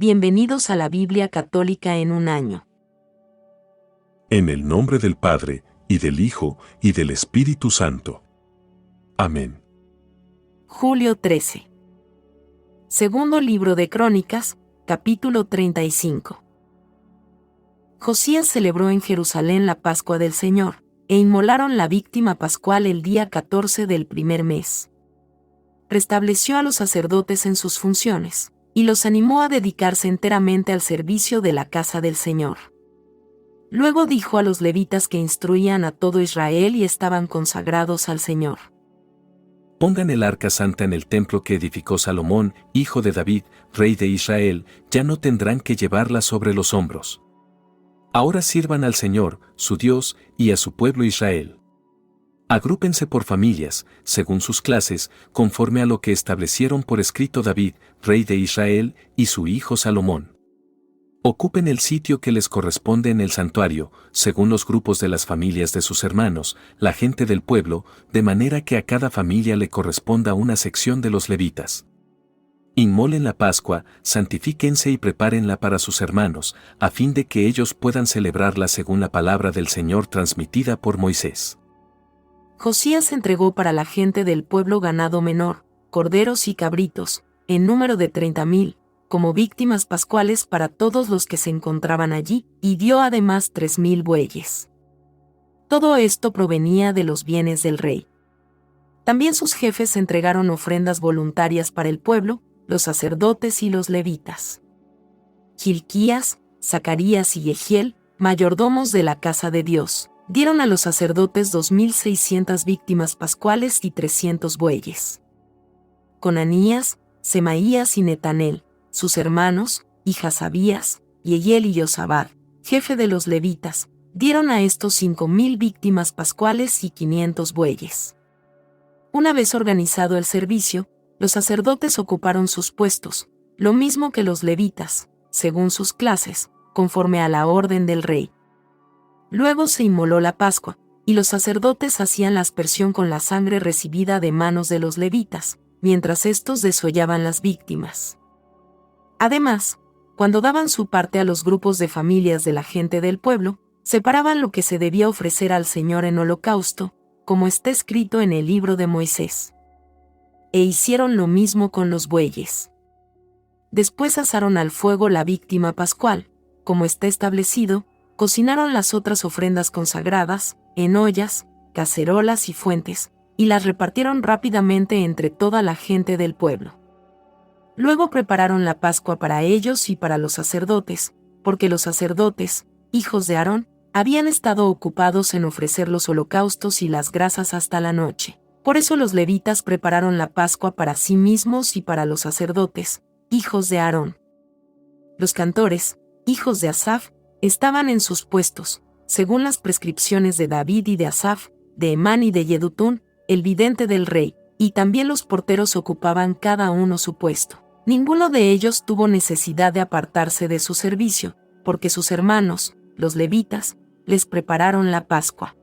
Bienvenidos a la Biblia Católica en un año. En el nombre del Padre, y del Hijo, y del Espíritu Santo. Amén. Julio 13. Segundo libro de Crónicas, capítulo 35. Josías celebró en Jerusalén la Pascua del Señor, e inmolaron la víctima pascual el día 14 del primer mes. Restableció a los sacerdotes en sus funciones, y los animó a dedicarse enteramente al servicio de la casa del Señor. Luego dijo a los levitas que instruían a todo Israel y estaban consagrados al Señor: Pongan el arca santa en el templo que edificó Salomón, hijo de David, rey de Israel, ya no tendrán que llevarla sobre los hombros. Ahora sirvan al Señor, su Dios, y a su pueblo Israel. Agrúpense por familias, según sus clases, conforme a lo que establecieron por escrito David, rey de Israel, y su hijo Salomón. Ocupen el sitio que les corresponde en el santuario, según los grupos de las familias de sus hermanos, la gente del pueblo, de manera que a cada familia le corresponda una sección de los levitas. Inmolen la Pascua, santifíquense y prepárenla para sus hermanos, a fin de que ellos puedan celebrarla según la palabra del Señor transmitida por Moisés. Josías entregó para la gente del pueblo ganado menor, corderos y cabritos, en número de 30,000, como víctimas pascuales para todos los que se encontraban allí, y dio además 3,000 bueyes. Todo esto provenía de los bienes del rey. También sus jefes entregaron ofrendas voluntarias para el pueblo, los sacerdotes y los levitas. Hilquías, Zacarías y Yehiel, mayordomos de la casa de Dios, dieron a los sacerdotes 2,600 víctimas pascuales y 300 bueyes. Conanías, Semaías y Netanel, sus hermanos, y Hasabías, Yehiel y Josabad, jefe de los levitas, dieron a estos 5,000 víctimas pascuales y 500 bueyes. Una vez organizado el servicio, los sacerdotes ocuparon sus puestos, lo mismo que los levitas, según sus clases, conforme a la orden del rey. Luego se inmoló la Pascua, y los sacerdotes hacían la aspersión con la sangre recibida de manos de los levitas, mientras éstos desollaban las víctimas. Además, cuando daban su parte a los grupos de familias de la gente del pueblo, separaban lo que se debía ofrecer al Señor en holocausto, como está escrito en el libro de Moisés. E hicieron lo mismo con los bueyes. Después asaron al fuego la víctima pascual, como está establecido. Cocinaron las otras ofrendas consagradas, en ollas, cacerolas y fuentes, y las repartieron rápidamente entre toda la gente del pueblo. Luego prepararon la Pascua para ellos y para los sacerdotes, porque los sacerdotes, hijos de Aarón, habían estado ocupados en ofrecer los holocaustos y las grasas hasta la noche. Por eso los levitas prepararon la Pascua para sí mismos y para los sacerdotes, hijos de Aarón. Los cantores, hijos de Asaf, estaban en sus puestos, según las prescripciones de David y de Asaf, de Emán y de Yedutún, el vidente del rey, y también los porteros ocupaban cada uno su puesto. Ninguno de ellos tuvo necesidad de apartarse de su servicio, porque sus hermanos, los levitas, les prepararon la Pascua.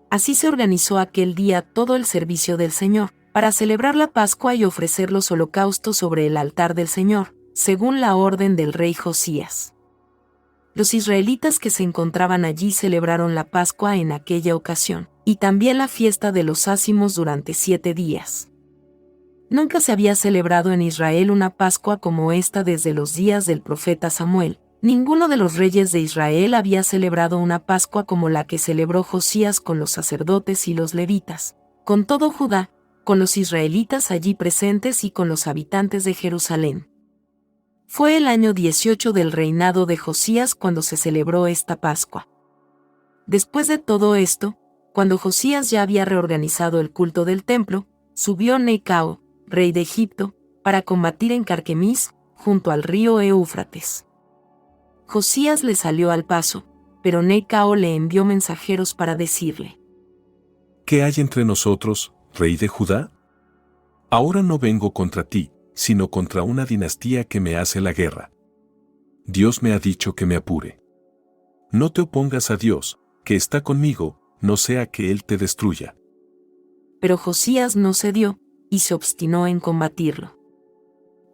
Así se organizó aquel día todo el servicio del Señor, para celebrar la Pascua y ofrecer los holocaustos sobre el altar del Señor, según la orden del rey Josías. Los israelitas que se encontraban allí celebraron la Pascua en aquella ocasión, y también la fiesta de los ácimos durante 7 días. Nunca se había celebrado en Israel una Pascua como esta desde los días del profeta Samuel. Ninguno de los reyes de Israel había celebrado una Pascua como la que celebró Josías con los sacerdotes y los levitas, con todo Judá, con los israelitas allí presentes y con los habitantes de Jerusalén. Fue el año 18 del reinado de Josías cuando se celebró esta Pascua. Después de todo esto, cuando Josías ya había reorganizado el culto del templo, subió Necao, rey de Egipto, para combatir en Carquemis, junto al río Éufrates. Josías le salió al paso, pero Necao le envió mensajeros para decirle: ¿Qué hay entre nosotros, rey de Judá? Ahora no vengo contra ti, sino contra una dinastía que me hace la guerra. Dios me ha dicho que me apure. No te opongas a Dios, que está conmigo, no sea que Él te destruya. Pero Josías no cedió, y se obstinó en combatirlo.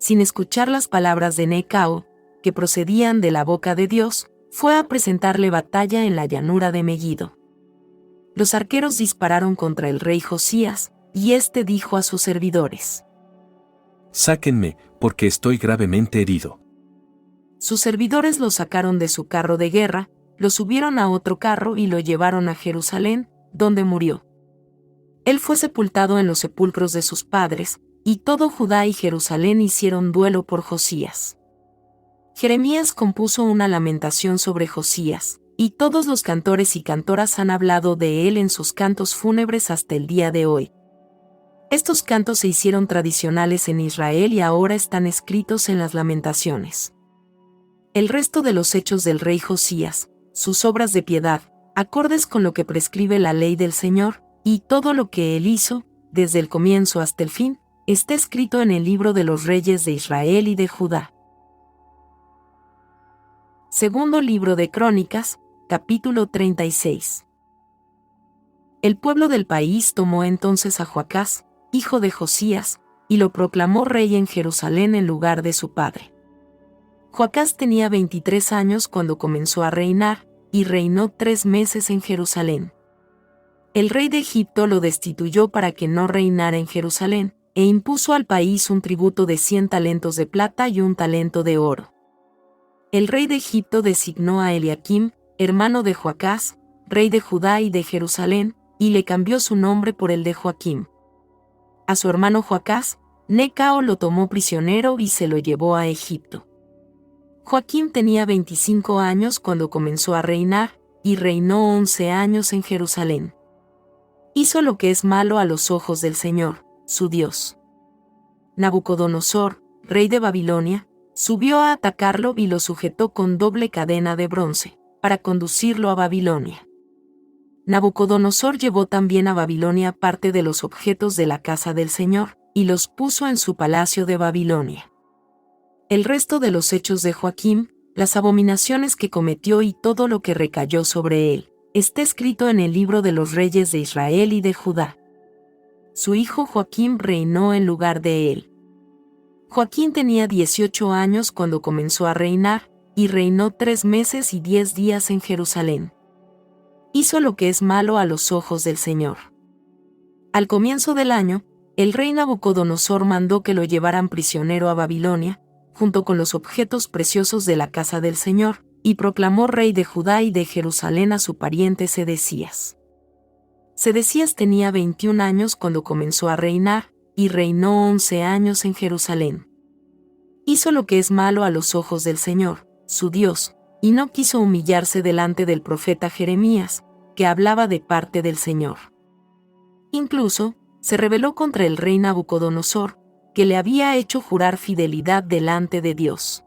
sin escuchar las palabras de Necao, que procedían de la boca de Dios, fue a presentarle batalla en la llanura de Megiddo. Los arqueros dispararon contra el rey Josías, y éste dijo a sus servidores: «Sáquenme, porque estoy gravemente herido». Sus servidores lo sacaron de su carro de guerra, lo subieron a otro carro y lo llevaron a Jerusalén, donde murió. Él fue sepultado en los sepulcros de sus padres, y todo Judá y Jerusalén hicieron duelo por Josías. Jeremías compuso una lamentación sobre Josías, y todos los cantores y cantoras han hablado de él en sus cantos fúnebres hasta el día de hoy. Estos cantos se hicieron tradicionales en Israel y ahora están escritos en las lamentaciones. El resto de los hechos del rey Josías, sus obras de piedad, acordes con lo que prescribe la ley del Señor, y todo lo que él hizo, desde el comienzo hasta el fin, está escrito en el libro de los reyes de Israel y de Judá. Segundo libro de Crónicas, capítulo 36. El pueblo del país tomó entonces a Joacás, hijo de Josías, y lo proclamó rey en Jerusalén en lugar de su padre. Joacás tenía 23 años cuando comenzó a reinar, y reinó 3 meses en Jerusalén. El rey de Egipto lo destituyó para que no reinara en Jerusalén, e impuso al país un tributo de 100 talentos de plata y 1 talento de oro. El rey de Egipto designó a Eliakim, hermano de Joacás, rey de Judá y de Jerusalén, y le cambió su nombre por el de Joaquim. A su hermano Joacás, Necao lo tomó prisionero y se lo llevó a Egipto. Joaquim tenía 25 años cuando comenzó a reinar, y reinó 11 años en Jerusalén. Hizo lo que es malo a los ojos del Señor, su Dios. Nabucodonosor, rey de Babilonia, subió a atacarlo y lo sujetó con doble cadena de bronce, para conducirlo a Babilonia. Nabucodonosor llevó también a Babilonia parte de los objetos de la casa del Señor, y los puso en su palacio de Babilonia. El resto de los hechos de Joaquim, las abominaciones que cometió y todo lo que recayó sobre él, está escrito en el libro de los reyes de Israel y de Judá. Su hijo Joaquim reinó en lugar de él. Joaquim tenía 18 años cuando comenzó a reinar, y reinó 3 meses y 10 días en Jerusalén. Hizo lo que es malo a los ojos del Señor. Al comienzo del año, el rey Nabucodonosor mandó que lo llevaran prisionero a Babilonia, junto con los objetos preciosos de la casa del Señor, y proclamó rey de Judá y de Jerusalén a su pariente Sedecías. Sedecías tenía 21 años cuando comenzó a reinar, y reinó 11 años en Jerusalén. Hizo lo que es malo a los ojos del Señor, su Dios, y no quiso humillarse delante del profeta Jeremías, que hablaba de parte del Señor. Incluso, se rebeló contra el rey Nabucodonosor, que le había hecho jurar fidelidad delante de Dios.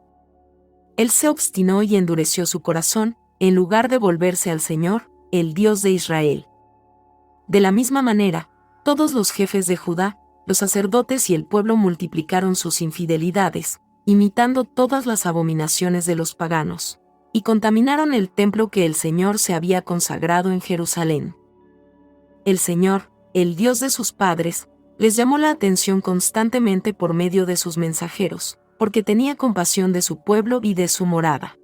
Él se obstinó y endureció su corazón, en lugar de volverse al Señor, el Dios de Israel. De la misma manera, todos los jefes de Judá, los sacerdotes y el pueblo multiplicaron sus infidelidades, imitando todas las abominaciones de los paganos, y contaminaron el templo que el Señor se había consagrado en Jerusalén. El Señor, el Dios de sus padres, les llamó la atención constantemente por medio de sus mensajeros, porque tenía compasión de su pueblo y de su morada.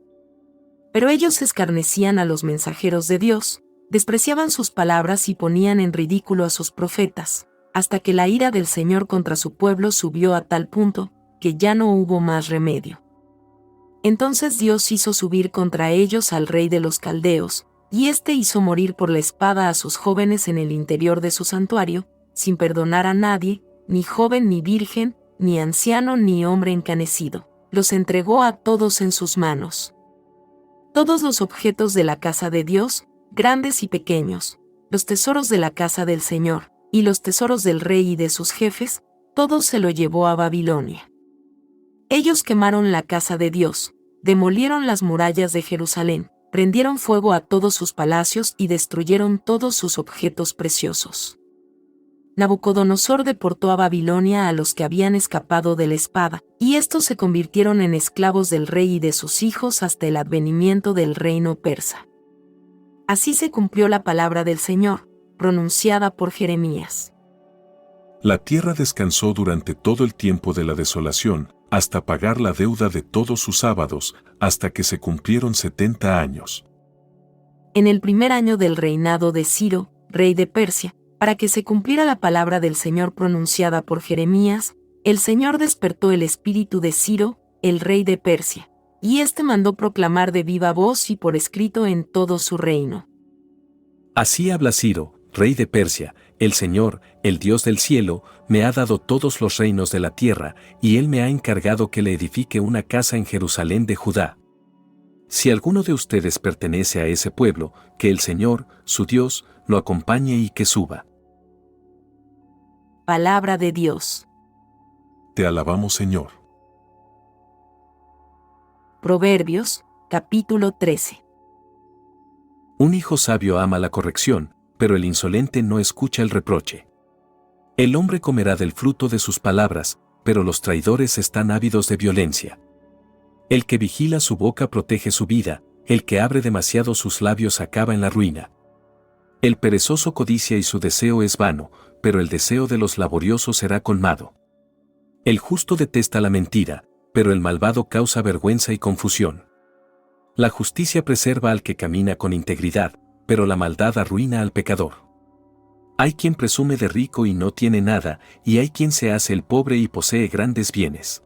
Pero ellos escarnecían a los mensajeros de Dios, despreciaban sus palabras y ponían en ridículo a sus profetas, hasta que la ira del Señor contra su pueblo subió a tal punto, que ya no hubo más remedio. Entonces Dios hizo subir contra ellos al rey de los caldeos, y éste hizo morir por la espada a sus jóvenes en el interior de su santuario, sin perdonar a nadie, ni joven ni virgen, ni anciano ni hombre encanecido. Los entregó a todos en sus manos. Todos los objetos de la casa de Dios, grandes y pequeños, los tesoros de la casa del Señor, y los tesoros del rey y de sus jefes, todo se lo llevó a Babilonia. Ellos quemaron la casa de Dios, demolieron las murallas de Jerusalén, prendieron fuego a todos sus palacios y destruyeron todos sus objetos preciosos. Nabucodonosor deportó a Babilonia a los que habían escapado de la espada, y estos se convirtieron en esclavos del rey y de sus hijos hasta el advenimiento del reino persa. Así se cumplió la palabra del Señor, pronunciada por Jeremías. La tierra descansó durante todo el tiempo de la desolación, hasta pagar la deuda de todos sus sábados, hasta que se cumplieron 70 años. En el primer año del reinado de Ciro, rey de Persia, para que se cumpliera la palabra del Señor pronunciada por Jeremías, el Señor despertó el espíritu de Ciro, el rey de Persia, y éste mandó proclamar de viva voz y por escrito en todo su reino. Así habla Ciro, rey de Persia: el Señor, el Dios del cielo, me ha dado todos los reinos de la tierra, y Él me ha encargado que le edifique una casa en Jerusalén de Judá. Si alguno de ustedes pertenece a ese pueblo, que el Señor, su Dios, lo acompañe y que suba. Palabra de Dios. Te alabamos, Señor. Proverbios, capítulo 13. Un hijo sabio ama la corrección, pero el insolente no escucha el reproche. El hombre comerá del fruto de sus palabras, pero los traidores están ávidos de violencia. El que vigila su boca protege su vida, el que abre demasiado sus labios acaba en la ruina. El perezoso codicia y su deseo es vano, pero el deseo de los laboriosos será colmado. El justo detesta la mentira, pero el malvado causa vergüenza y confusión. La justicia preserva al que camina con integridad, pero la maldad arruina al pecador. Hay quien presume de rico y no tiene nada, y hay quien se hace el pobre y posee grandes bienes.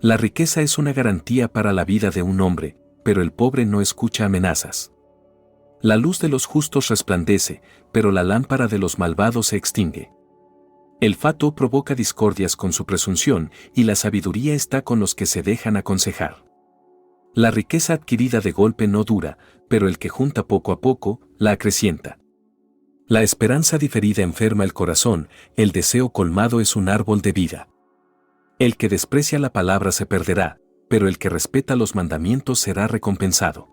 La riqueza es una garantía para la vida de un hombre, pero el pobre no escucha amenazas. La luz de los justos resplandece, pero la lámpara de los malvados se extingue. El fato provoca discordias con su presunción, y la sabiduría está con los que se dejan aconsejar. La riqueza adquirida de golpe no dura, pero el que junta poco a poco, la acrecienta. La esperanza diferida enferma el corazón, el deseo colmado es un árbol de vida. El que desprecia la palabra se perderá, pero el que respeta los mandamientos será recompensado.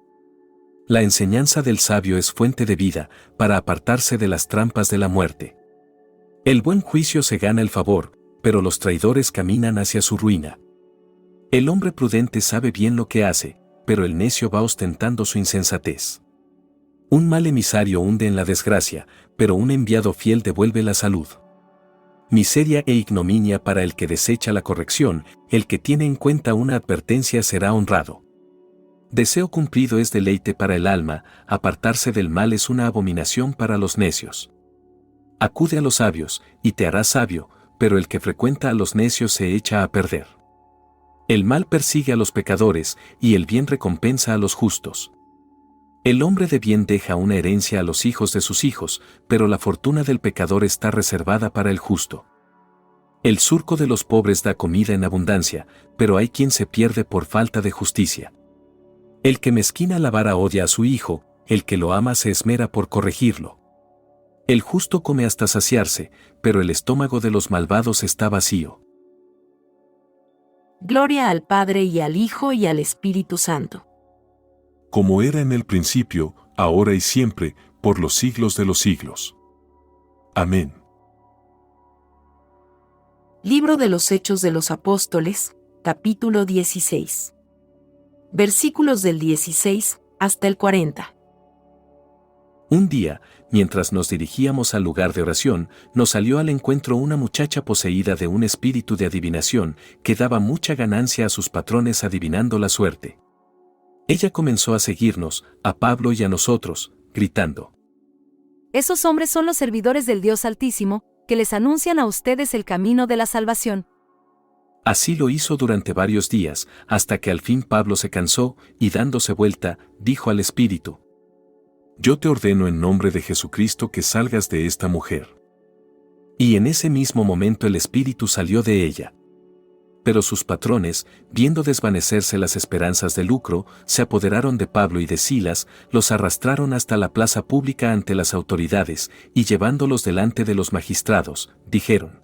La enseñanza del sabio es fuente de vida, para apartarse de las trampas de la muerte. El buen juicio se gana el favor, pero los traidores caminan hacia su ruina. El hombre prudente sabe bien lo que hace, pero el necio va ostentando su insensatez. Un mal emisario hunde en la desgracia, pero un enviado fiel devuelve la salud. Miseria e ignominia para el que desecha la corrección, el que tiene en cuenta una advertencia será honrado. Deseo cumplido es deleite para el alma, apartarse del mal es una abominación para los necios. Acude a los sabios, y te harás sabio, pero el que frecuenta a los necios se echa a perder. El mal persigue a los pecadores, y el bien recompensa a los justos. El hombre de bien deja una herencia a los hijos de sus hijos, pero la fortuna del pecador está reservada para el justo. El surco de los pobres da comida en abundancia, pero hay quien se pierde por falta de justicia. El que mezquina la vara odia a su hijo, el que lo ama se esmera por corregirlo. El justo come hasta saciarse, pero el estómago de los malvados está vacío. Gloria al Padre y al Hijo y al Espíritu Santo. Como era en el principio, ahora y siempre, por los siglos de los siglos. Amén. Libro de los Hechos de los Apóstoles, capítulo 16. Versículos del 16 hasta el 40. Un día, mientras nos dirigíamos al lugar de oración, nos salió al encuentro una muchacha poseída de un espíritu de adivinación que daba mucha ganancia a sus patrones adivinando la suerte. Ella comenzó a seguirnos, a Pablo y a nosotros, gritando: Esos hombres son los servidores del Dios Altísimo, que les anuncian a ustedes el camino de la salvación. Así lo hizo durante varios días, hasta que al fin Pablo se cansó, y dándose vuelta, dijo al espíritu: Yo te ordeno en nombre de Jesucristo que salgas de esta mujer. Y en ese mismo momento el espíritu salió de ella. Pero sus patrones, viendo desvanecerse las esperanzas de lucro, se apoderaron de Pablo y de Silas, los arrastraron hasta la plaza pública ante las autoridades, y llevándolos delante de los magistrados, dijeron: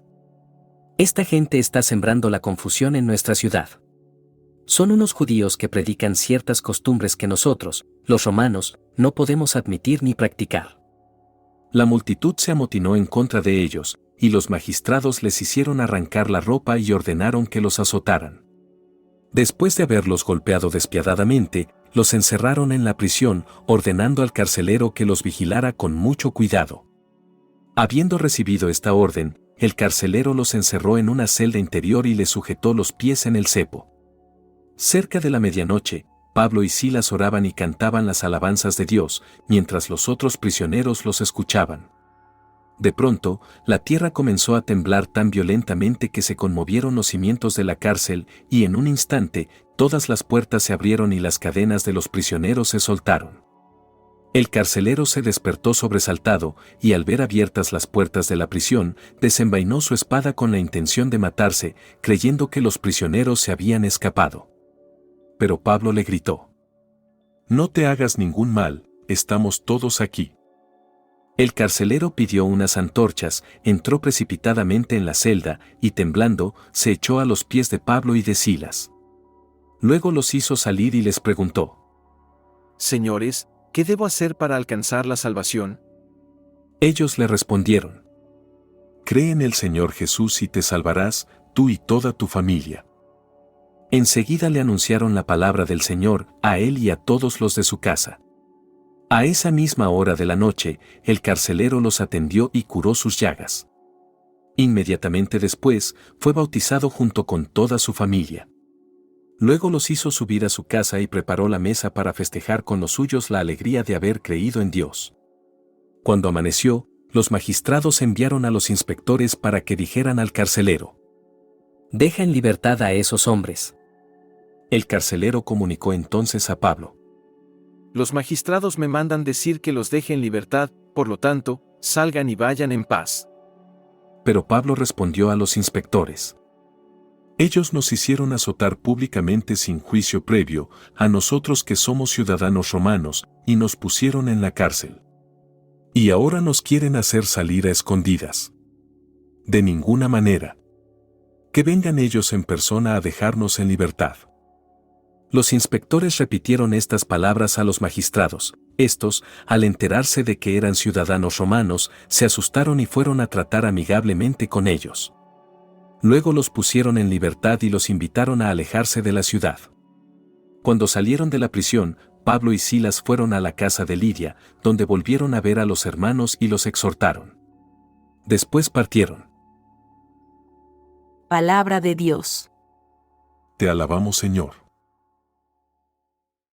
Esta gente está sembrando la confusión en nuestra ciudad. Son unos judíos que predican ciertas costumbres que nosotros, los romanos, no podemos admitir ni practicar. La multitud se amotinó en contra de ellos, y los magistrados les hicieron arrancar la ropa y ordenaron que los azotaran. Después de haberlos golpeado despiadadamente, los encerraron en la prisión, ordenando al carcelero que los vigilara con mucho cuidado. Habiendo recibido esta orden, el carcelero los encerró en una celda interior y les sujetó los pies en el cepo. Cerca de la medianoche, Pablo y Silas oraban y cantaban las alabanzas de Dios, mientras los otros prisioneros los escuchaban. De pronto, la tierra comenzó a temblar tan violentamente que se conmovieron los cimientos de la cárcel y en un instante, todas las puertas se abrieron y las cadenas de los prisioneros se soltaron. El carcelero se despertó sobresaltado y al ver abiertas las puertas de la prisión, desenvainó su espada con la intención de matarse, creyendo que los prisioneros se habían escapado. Pero Pablo le gritó: «No te hagas ningún mal, estamos todos aquí». El carcelero pidió unas antorchas, entró precipitadamente en la celda y temblando, se echó a los pies de Pablo y de Silas. Luego los hizo salir y les preguntó: «Señores, ¿qué debo hacer para alcanzar la salvación?». Ellos le respondieron: Cree en el Señor Jesús y te salvarás, tú y toda tu familia. Enseguida le anunciaron la palabra del Señor a él y a todos los de su casa. A esa misma hora de la noche, el carcelero los atendió y curó sus llagas. Inmediatamente después, fue bautizado junto con toda su familia. Luego los hizo subir a su casa y preparó la mesa para festejar con los suyos la alegría de haber creído en Dios. Cuando amaneció, los magistrados enviaron a los inspectores para que dijeran al carcelero: «Deja en libertad a esos hombres». El carcelero comunicó entonces a Pablo: «Los magistrados me mandan decir que los deje en libertad, por lo tanto, salgan y vayan en paz». Pero Pablo respondió a los inspectores: Ellos nos hicieron azotar públicamente sin juicio previo, a nosotros que somos ciudadanos romanos, y nos pusieron en la cárcel. Y ahora nos quieren hacer salir a escondidas. De ninguna manera. Que vengan ellos en persona a dejarnos en libertad. Los inspectores repitieron estas palabras a los magistrados. Estos, al enterarse de que eran ciudadanos romanos, se asustaron y fueron a tratar amigablemente con ellos. Luego los pusieron en libertad y los invitaron a alejarse de la ciudad. Cuando salieron de la prisión, Pablo y Silas fueron a la casa de Lidia, donde volvieron a ver a los hermanos y los exhortaron. Después partieron. Palabra de Dios. Te alabamos, Señor.